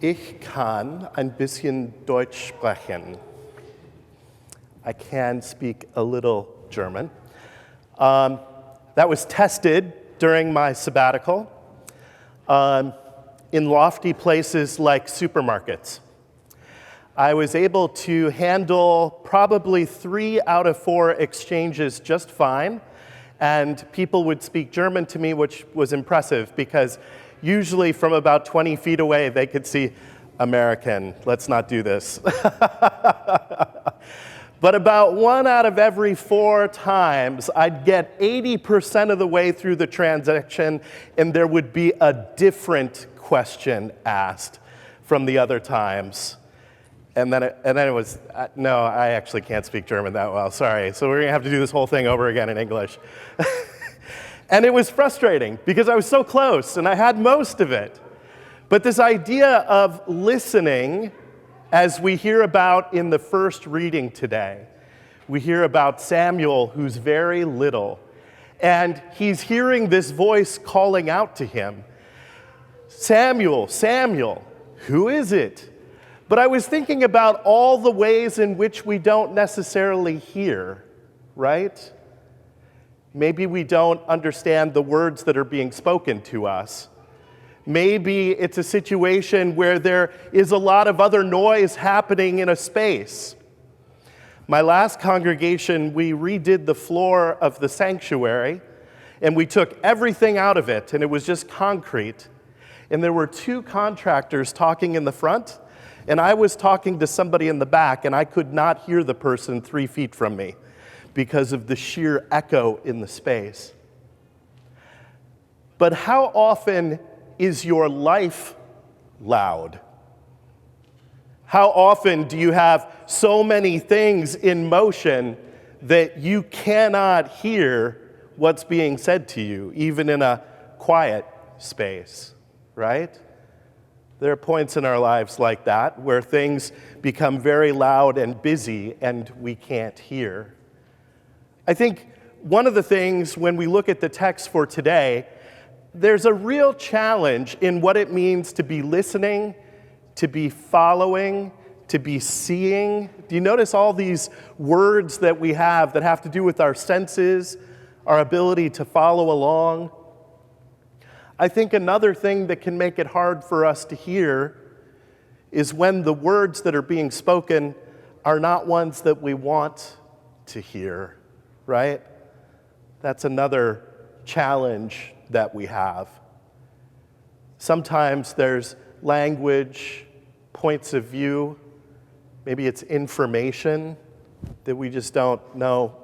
Ich kann ein bisschen Deutsch sprechen. I can speak a little German. That was tested during my sabbatical in lofty places like supermarkets. I was able to handle probably 3 out of 4 exchanges just fine, and people would speak German to me, which was impressive because usually from about 20 feet away they could see American. Let's not do this. But about 1 out of every 4 times, I'd get 80% of the way through the transaction, and there would be a different question asked from the other times. And then it was, no, I actually can't speak German that well, sorry. So we're gonna have to do this whole thing over again in English. And it was frustrating because I was so close and I had most of it. But this idea of listening, as we hear about in the first reading today, we hear about Samuel, who's very little, and he's hearing this voice calling out to him, Samuel, Samuel, who is it? But I was thinking about all the ways in which we don't necessarily hear, right? Maybe we don't understand the words that are being spoken to us. Maybe it's a situation where there is a lot of other noise happening in a space. My last congregation, we redid the floor of the sanctuary, and we took everything out of it, and it was just concrete. And there were 2 contractors talking in the front, and I was talking to somebody in the back, and I could not hear the person 3 feet from me because of the sheer echo in the space. But how often is your life loud? How often do you have so many things in motion that you cannot hear what's being said to you, even in a quiet space, right? There are points in our lives like that where things become very loud and busy and we can't hear. I think one of the things when we look at the text for today, there's a real challenge in what it means to be listening, to be following, to be seeing. Do you notice all these words that we have that have to do with our senses, our ability to follow along? I think another thing that can make it hard for us to hear is when the words that are being spoken are not ones that we want to hear, right? That's another challenge that we have. Sometimes there's language, points of view, maybe it's information that we just don't know.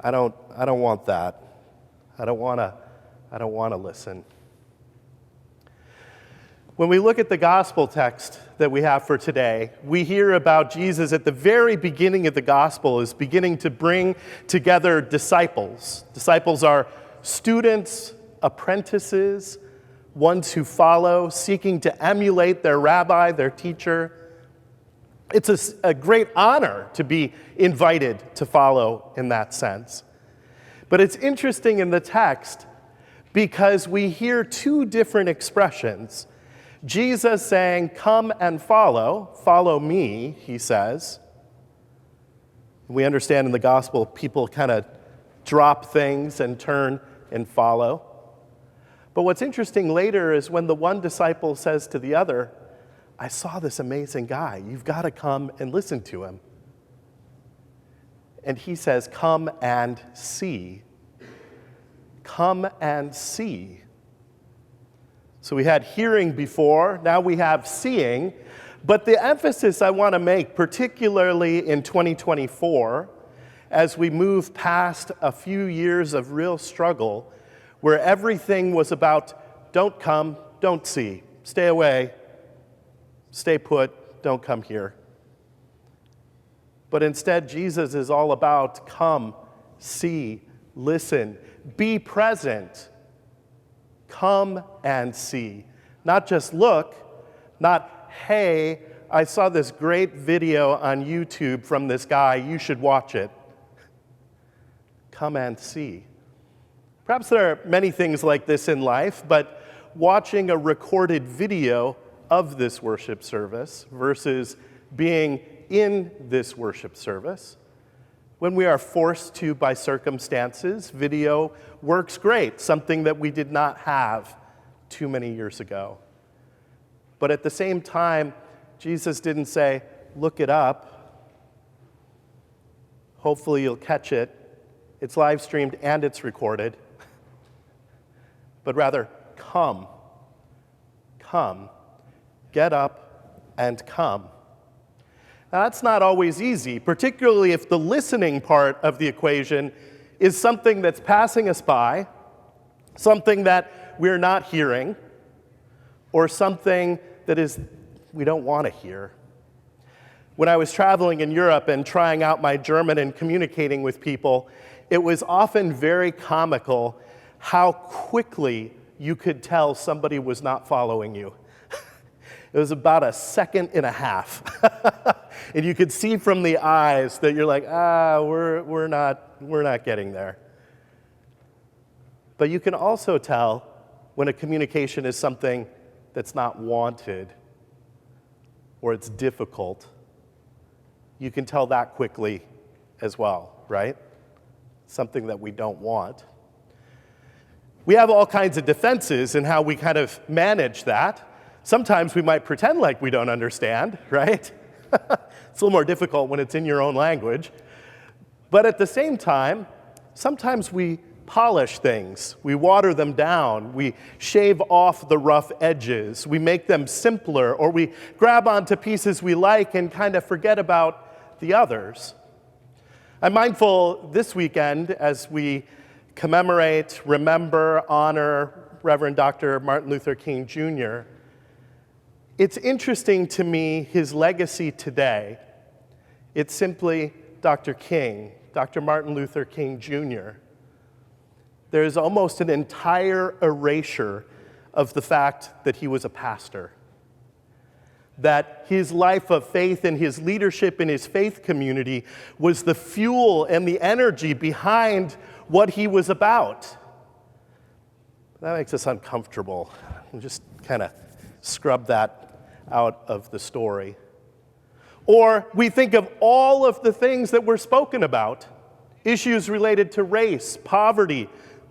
I don't want that. I don't want to listen. When we look at the gospel text that we have for today, we hear about Jesus at the very beginning of the gospel is beginning to bring together disciples. Disciples are students, apprentices, ones who follow, seeking to emulate their rabbi, their teacher. It's a great honor to be invited to follow in that sense. But it's interesting in the text because we hear 2 different expressions. Jesus saying, come and follow me, he says. We understand in the gospel, people kind of drop things and turn and follow. But what's interesting later is when the one disciple says to the other, I saw this amazing guy. You've got to come and listen to him. And he says, come and see. Come and see. So we had hearing before, now we have seeing. But the emphasis I want to make, particularly in 2024, as we move past a few years of real struggle, where everything was about don't come, don't see, stay away, stay put, don't come here. But instead, Jesus is all about come, see, listen, be present. Come and see. Not just look, not, hey, I saw this great video on YouTube from this guy, you should watch it. Come and see. Perhaps there are many things like this in life, but watching a recorded video of this worship service versus being in this worship service. When we are forced to by circumstances, video works great, something that we did not have too many years ago. But at the same time, Jesus didn't say, look it up. Hopefully you'll catch it. It's live streamed and it's recorded. But rather, come. Come. Get up and come. Now, that's not always easy, particularly if the listening part of the equation is something that's passing us by, something that we're not hearing, or something that we don't want to hear. When I was traveling in Europe and trying out my German and communicating with people, it was often very comical how quickly you could tell somebody was not following you. It was about a second and a half. And you could see from the eyes that you're like, we're not getting there. But you can also tell when a communication is something that's not wanted or it's difficult. You can tell that quickly as well, right? Something that we don't want. We have all kinds of defenses in how we kind of manage that. Sometimes we might pretend like we don't understand, right? It's a little more difficult when it's in your own language. But at the same time, sometimes we polish things. We water them down. We shave off the rough edges. We make them simpler, or we grab onto pieces we like and kind of forget about the others. I'm mindful this weekend as we commemorate, remember, honor Reverend Dr. Martin Luther King Jr. It's interesting to me, his legacy today. It's simply Dr. King, Dr. Martin Luther King Jr. There's almost an entire erasure of the fact that he was a pastor, that his life of faith and his leadership in his faith community was the fuel and the energy behind what he was about. That makes us uncomfortable. We'll just kind of scrub that out of the story. Or we think of all of the things that were spoken about, issues related to race, poverty,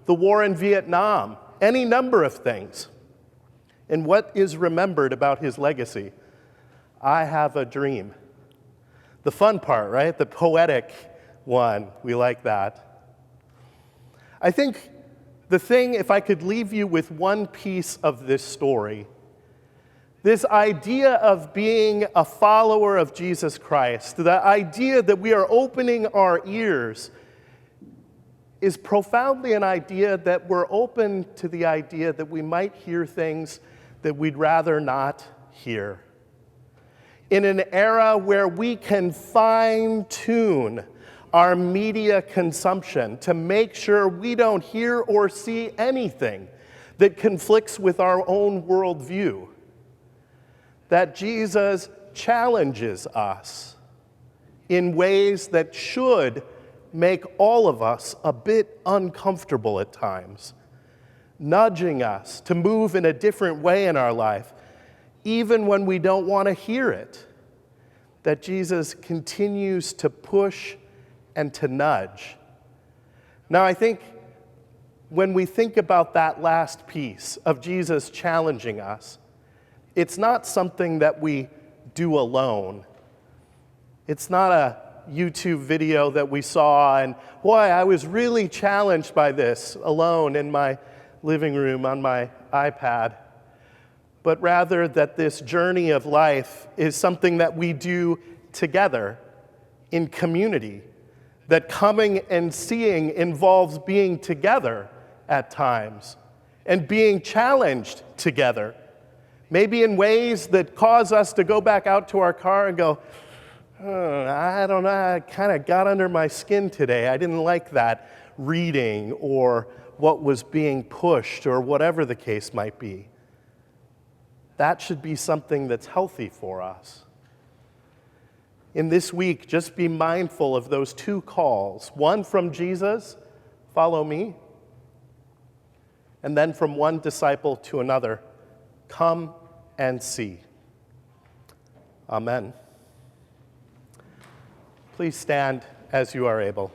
the war in Vietnam, any number of things. And what is remembered about his legacy? I have a dream. The fun part, right? The poetic one. We like that. I think the thing, if I could leave you with one piece of this story, this idea of being a follower of Jesus Christ, the idea that we are opening our ears, is profoundly an idea that we're open to the idea that we might hear things that we'd rather not hear. In an era where we can fine-tune our media consumption to make sure we don't hear or see anything that conflicts with our own worldview, that Jesus challenges us in ways that should make all of us a bit uncomfortable at times, nudging us to move in a different way in our life, even when we don't want to hear it, that Jesus continues to push and to nudge. Now, I think when we think about that last piece of Jesus challenging us, it's not something that we do alone. It's not a YouTube video that we saw and, boy, I was really challenged by this alone in my living room on my iPad. But rather that this journey of life is something that we do together in community, that coming and seeing involves being together at times and being challenged together, maybe in ways that cause us to go back out to our car and go, I don't know, I kind of got under my skin today. I didn't like that reading or what was being pushed or whatever the case might be. That should be something that's healthy for us. In this week, just be mindful of those two calls. One from Jesus, follow me. And then from one disciple to another, come and see. Amen. Please stand as you are able.